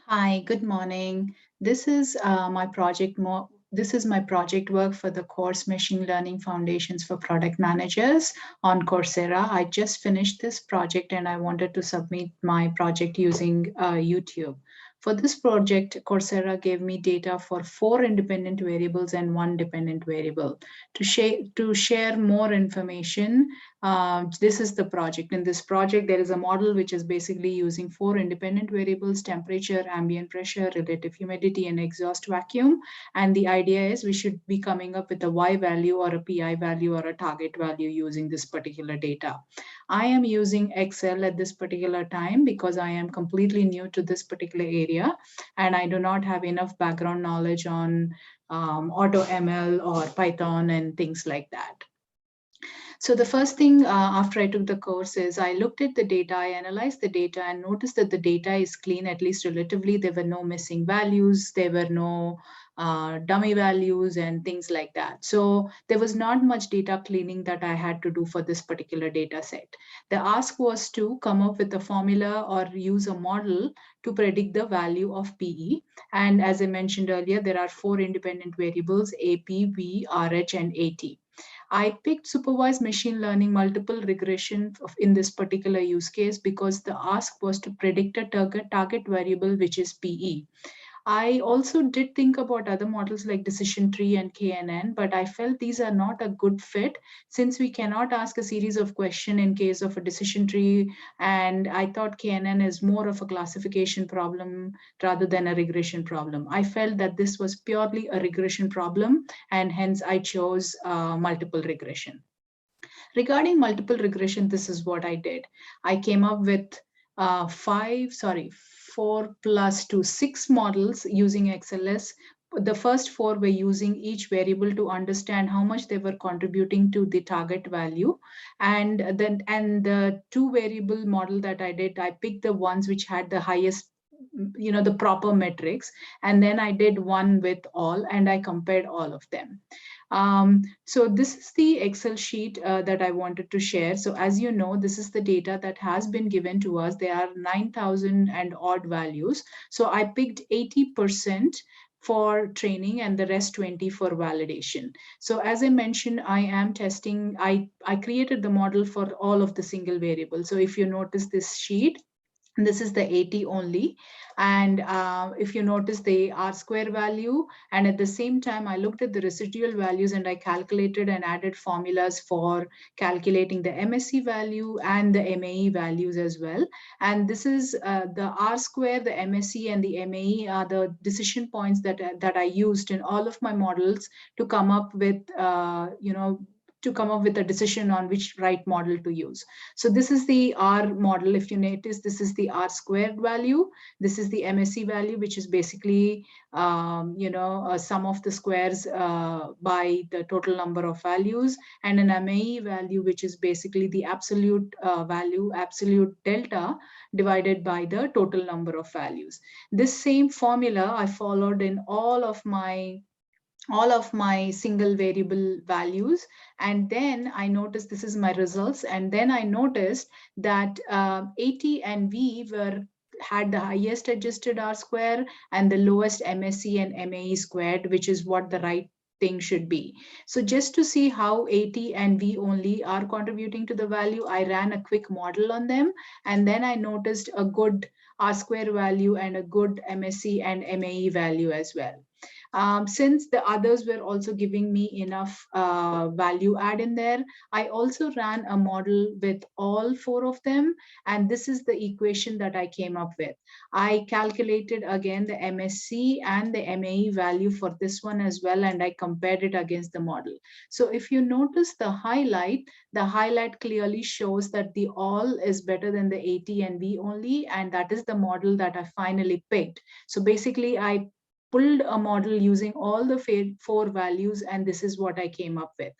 Hi, good morning. This is this is my project work for the course Machine Learning Foundations for Product Managers on Coursera. I just finished this project and I wanted to submit my project using YouTube. For this project, Coursera gave me data for 4 independent variables and 1 dependent variable. To share more information, this is the project. In this project, there is a model which is basically using 4 independent variables: temperature, ambient pressure, relative humidity, and exhaust vacuum. And the idea is we should be coming up with a Y value or a PI value or a target value using this particular data. I am using Excel at this particular time because I am completely new to this particular area and I do not have enough background knowledge on Auto ML or Python and things like that. So the first thing after I took the course is I looked at the data, I analyzed the data and noticed that the data is clean, at least relatively. There were no missing values, there were no dummy values and things like that. So there was not much data cleaning that I had to do for this particular data set. The ask was to come up with a formula or use a model to predict the value of PE. And as I mentioned earlier, there are 4 independent variables: AP, V, RH, and AT. I picked supervised machine learning multiple regression in this particular use case because the ask was to predict a target variable, which is PE. I also did think about other models like decision tree and KNN, but I felt these are not a good fit since we cannot ask a series of questions in case of a decision tree. And I thought KNN is more of a classification problem rather than a regression problem. I felt that this was purely a regression problem, and hence I chose multiple regression. Regarding multiple regression, this is what I did. I came up with 4 plus 2, 6 models using XLS. The first 4 were using each variable to understand how much they were contributing to the target value. And the 2 variable model that I did, I picked the ones which had the highest, the proper metrics. And then I did one with all and I compared all of them. So this is the Excel sheet that I wanted to share. So as you know, this is the data that has been given to us. There are 9,000 and odd values. So I picked 80% for training and the rest 20 for validation. So as I mentioned, I am testing, I created the model for all of the single variables. So if you notice this sheet, this is the 80 only. And if you notice the R square value, and at the same time, I looked at the residual values and I calculated and added formulas for calculating the MSE value and the MAE values as well. And this is the R square, the MSE and the MAE are the decision points that I used in all of my models to come up with, to come up with a decision on which right model to use. So this is the R model. If you notice, this is the R squared value. This is the MSE value, which is basically, sum of the squares by the total number of values, and an MAE value, which is basically the absolute value, absolute delta divided by the total number of values. This same formula I followed in all of my single variable values. And then I noticed this is my results. And then I noticed that AT and V had the highest adjusted R square and the lowest MSE and MAE squared, which is what the right thing should be. So just to see how AT and V only are contributing to the value, I ran a quick model on them. And then I noticed a good R square value and a good MSE and MAE value as well. Since the others were also giving me enough value add in there, I also ran a model with all 4 of them. And this is the equation that I came up with. I calculated again the MSC and the MAE value for this one as well, and I compared it against the model. So if you notice the highlight clearly shows that the all is better than the AT and V only, and that is the model that I finally picked. So basically, I pulled a model using all the 4 values, and this is what I came up with.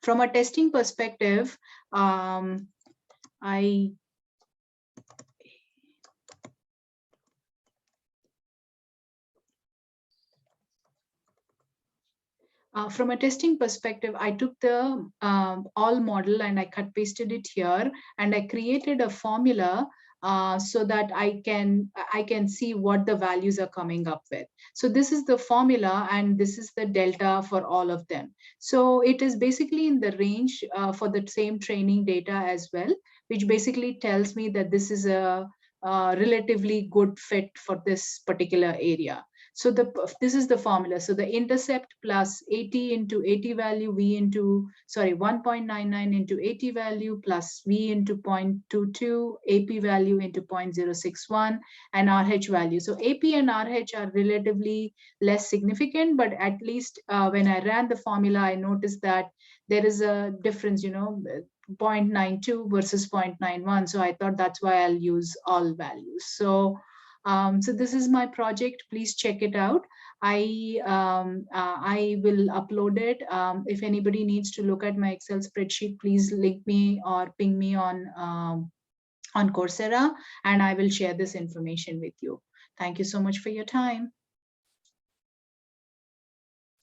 From a testing perspective, from a testing perspective, I took the all model and I cut pasted it here, and I created a formula so that I can see what the values are coming up with. So this is the formula, and this is the delta for all of them. So it is basically in the range for the same training data as well, which basically tells me that this is a relatively good fit for this particular area. So this is the formula. So the intercept plus 80 into 80 value, V into, sorry, 1.99 into 80 value plus V into 0.22, AP value into 0.061, and RH value. So AP and RH are relatively less significant, but at least when I ran the formula, I noticed that there is a difference, 0.92 versus 0.91. So I thought that's why I'll use all values. So this is my project. Please check it out. I will upload it. If anybody needs to look at my Excel spreadsheet, please link me or ping me on Coursera, and I will share this information with you. Thank you so much for your time.